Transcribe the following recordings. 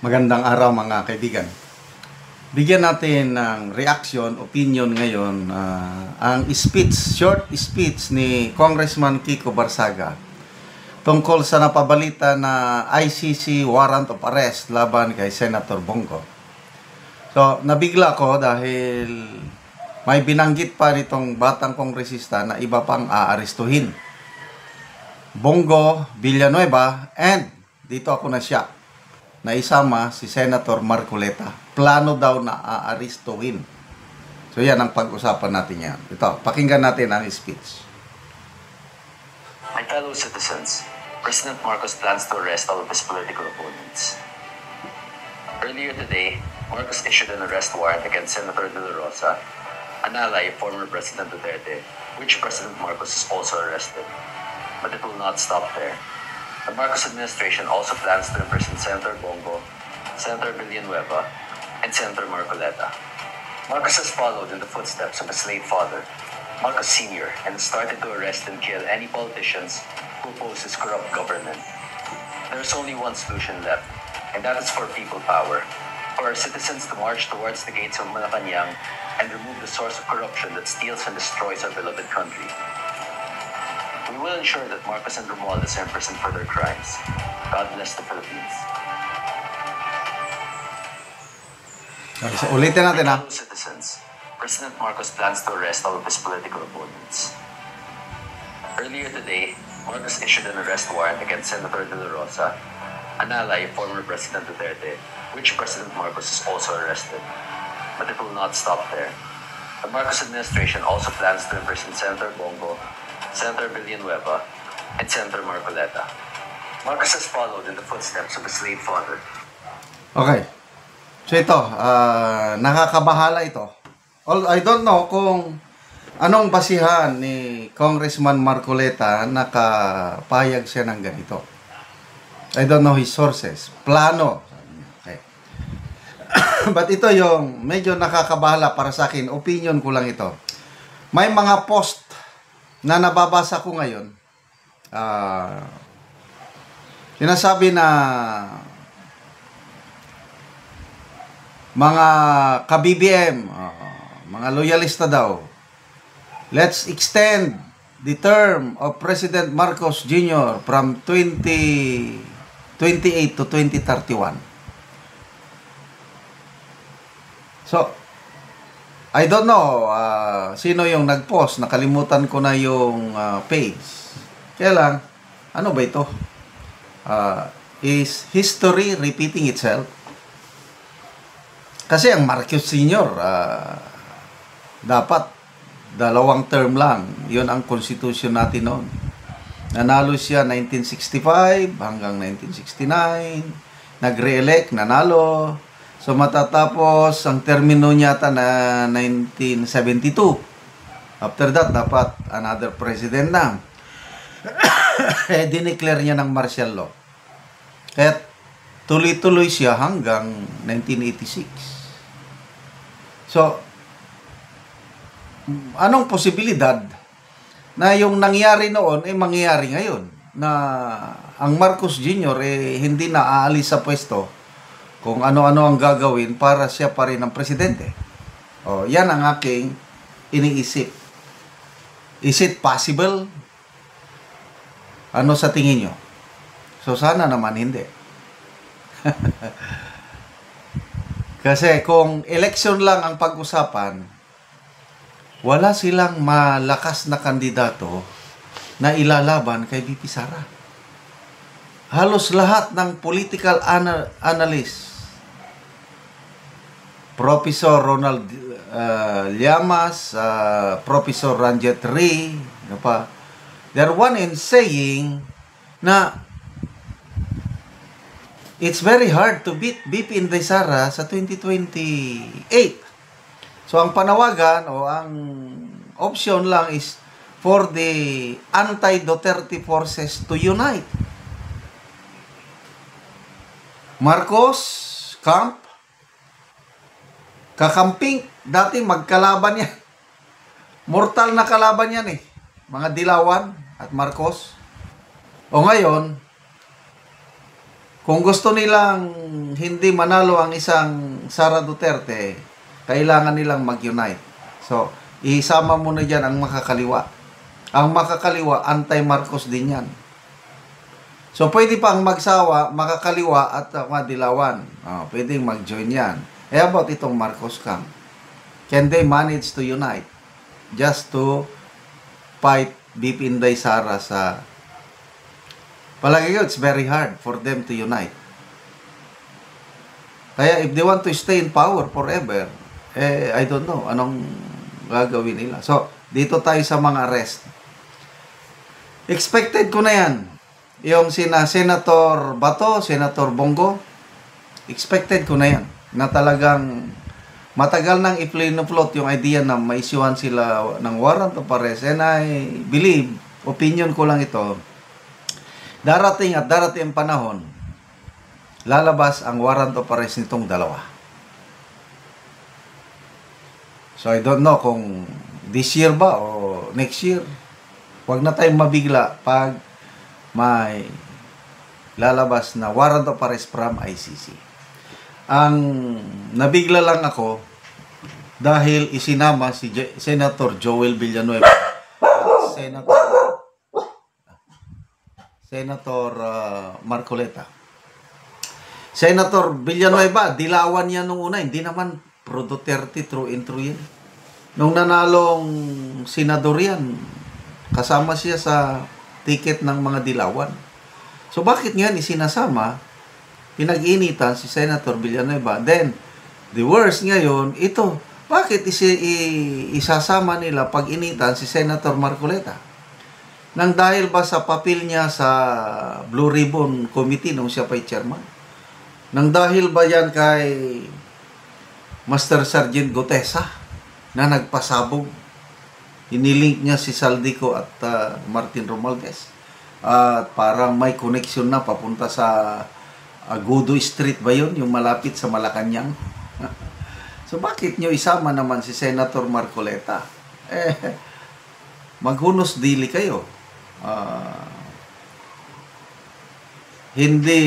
Magandang araw mga kaibigan. Bigyan natin ng reaction, opinion ngayon ang short speech ni Congressman Kiko Barsaga tungkol sa napabalita na ICC warrant of arrest laban kay Senator Bongo. So, nabigla ko dahil may binanggit pa nitong batang kongresista na iba pang aarestuhin. Bongo, Villanueva, and dito ako na siya. Naisama si Senator Marcoleta. Plano daw na aarestuhin. So yan ang pag-usapan natin yan. Ito, pakinggan natin ang speech. My fellow citizens, President Marcos plans to arrest all of his political opponents. Earlier today, Marcos issued an arrest warrant against Senator De La Rosa, an ally of former President Duterte, which President Marcos is also arrested. But it will not stop there. The Marcos administration also plans to imprison Senator Bongo, Senator Villanueva, and Senator Marcoleta. Marcos has followed in the footsteps of his late father, Marcos Sr., and has started to arrest and kill any politicians who oppose his corrupt government. There is only one solution left, and that is for people power, for our citizens to march towards the gates of Malacanang and remove the source of corruption that steals and destroys our beloved country. We will ensure that Marcos and Romualdez are imprisoned for their crimes. God bless the Philippines. So, ulitin natin ha. Fellow citizens, President Marcos plans to arrest all of his political opponents. Earlier today, Marcos issued an arrest warrant against Senator De La Rosa, an ally of former President Duterte, which President Marcos is also arrested. But it will not stop there. The Marcos administration also plans to imprison Senator Bongo, Senator Villanueva, and Senator Marcoleta. Marcos has followed in the footsteps of his late father. Okay. So ito, nakakabahala ito. I don't know kung anong basihan ni Congressman Marcoleta nakapayag siya ng ganito. I don't know his sources. Plano. Okay. But ito yung medyo nakakabahala para sa akin. Opinion ko lang ito. May mga post na nababasa ko ngayon, sinasabi na mga ka-BBM, mga loyalista daw, let's extend the term of President Marcos Jr. from 2028 to 2031. So, I don't know sino yung nag-post. Nakalimutan ko na yung page. Kaya lang, ano ba ito? Is history repeating itself? Kasi ang Marcos Sr. Dapat 2 term lang. Yun ang constitution natin noon. Nanalo siya 1965 hanggang 1969. Nag-re-elect, nanalo. So matatapos ang termino niya na 1972. After that, dapat another president na. Dineclare niya ng martial law. Kaya tuloy-tuloy siya hanggang 1986. So, anong posibilidad na yung nangyari noon ay mangyayari ngayon? Na ang Marcos Jr. Hindi na aalis sa pwesto kung ano-ano ang gagawin para siya pa rin ang presidente. O, yan ang aking iniisip. Is it possible? Ano sa tingin nyo? So, sana naman hindi. Kasi kung election lang ang pag-usapan, wala silang malakas na kandidato na ilalaban kay VP Sara. Halos lahat ng political analyst, Professor Ronald Llamas, Professor Ranjit Rey, they're one in saying na it's very hard to beat VP Inday Sara sa 2028. So ang panawagan o ang option lang is for the anti-Duterte forces to unite. Marcos, Camp, kakamping, dati magkalaban yan. Mortal na kalaban yan eh. Mga Dilawan at Marcos. O ngayon, Kung gusto nilang hindi manalo ang isang Sara Duterte, kailangan nilang mag-unite. So, isama mo na dyan ang makakaliwa. Ang makakaliwa, anti-Marcos din yan. So, pwede pang magsawa, makakaliwa at madilawan. Pwedeng mag-join yan. About itong Marcos camp. Can they manage to unite? Just to fight BP Inday Sara sa... Palagi ko, it's very hard for them to unite. Kaya if they want to stay in power forever, I don't know anong gagawin nila. So, dito tayo sa mga arrest. Expected ko na yan. Yung Senator Bato, Senator Bongo, expected ko na yan. Na talagang matagal nang i-float yung idea na ma-issuean sila ng warrant of arrest. And I believe, opinion ko lang ito, darating ang panahon, lalabas ang warrant of arrest nitong dalawa. So, I don't know kung this year ba o next year. Huwag na tayong mabigla pag may lalabas na warrant of arrest from ICC. Ang nabigla lang ako dahil isinama si Senator Joel Villanueva at Senator Marcoleta. Senator Villanueva, dilawan niya nung una. Hindi naman pro Duterte true and true yan. Nung nanalong senador yan, kasama siya sa ticket ng mga dilawan. So bakit ngayon isinasama, pinag-initan si Senator Villanueva? Then, the worst ngayon, ito, bakit isasama nila pag-initan si Senator Marcoleta? Nang dahil ba sa papel niya sa Blue Ribbon Committee nung siya pa'y chairman? Nang dahil ba yan kay Master Sergeant Gotesa na nagpasabog? Inilink niya si Saldico at Martin Romualdez. At parang may connection na papunta sa Agudo Street ba yun? Yung malapit sa Malacanang. So bakit nyo isama naman si Senator Marcoleta? Maghunos dili kayo. Hindi,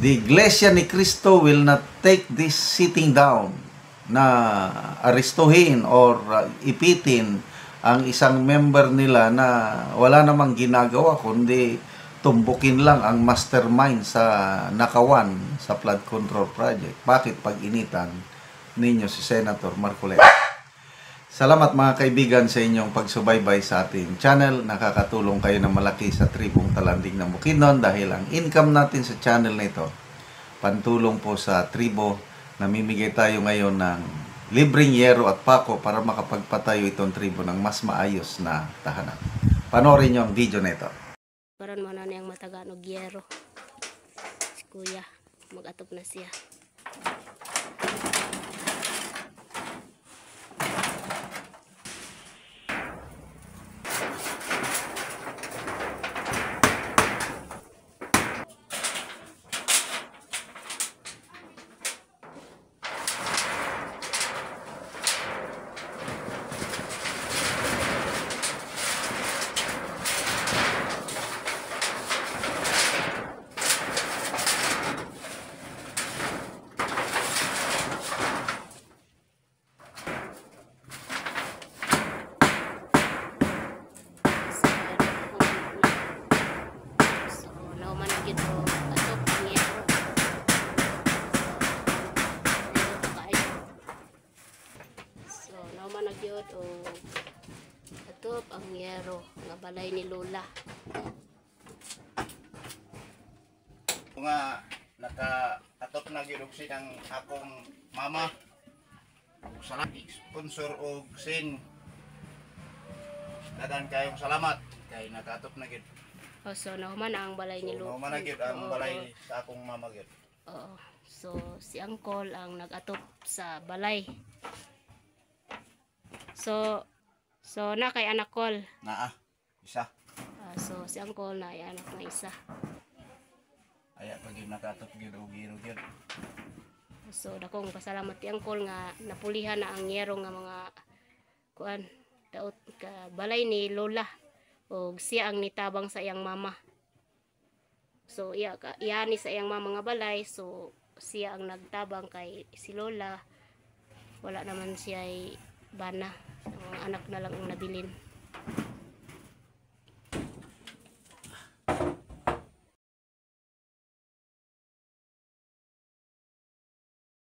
the Iglesia ni Cristo will not take this sitting down na arestuhin or ipitin ang isang member nila na wala namang ginagawa kundi tumbukin lang ang mastermind sa nakawan sa flood control project. Bakit pag-initan ninyo si Senator Marcoleta? Salamat mga kaibigan sa inyong pagsubaybay sa ating channel. Nakakatulong kayo ng malaki sa tribong Talanding ng Bukidnon dahil ang income natin sa channel na ito, pantulong po sa tribo. Namimigay tayo ngayon ng libreng yero at pako para makapagpatayo itong tribo ng mas maayos na tahanan. Panoorin nyo ang video na ito. Karon mo na niyang matagaan og yero. Si Kuya, mag-atop na siya. Nagyod o atop ang yero nga balay ni Lola. Nga naka-atop na gyud ang akong mama. Salamat sponsor og sin. Dadan kayong salamat kay naka-atop na gyud. Oh, so nahuman ang balay ni Lola. Nahuman na gyud ang balay sa akong mama gyud. Oo. So si Uncle ang nag-atop sa balay. So na kay anak Col. Naa isa. So si Uncle na ay anak na isa. Aya pag naka-atop gyud og giro gyud. So dakong pasalamat ti Uncle nga napulihan na ang yero nga mga kuan daot ka balay ni Lola og siya ang nitabang sa iyang mama. So iyani sa iyang mga balay, so siya ang nagtabang kay si Lola. Wala naman siya ay bana. Ang anak na lang ang nabilin.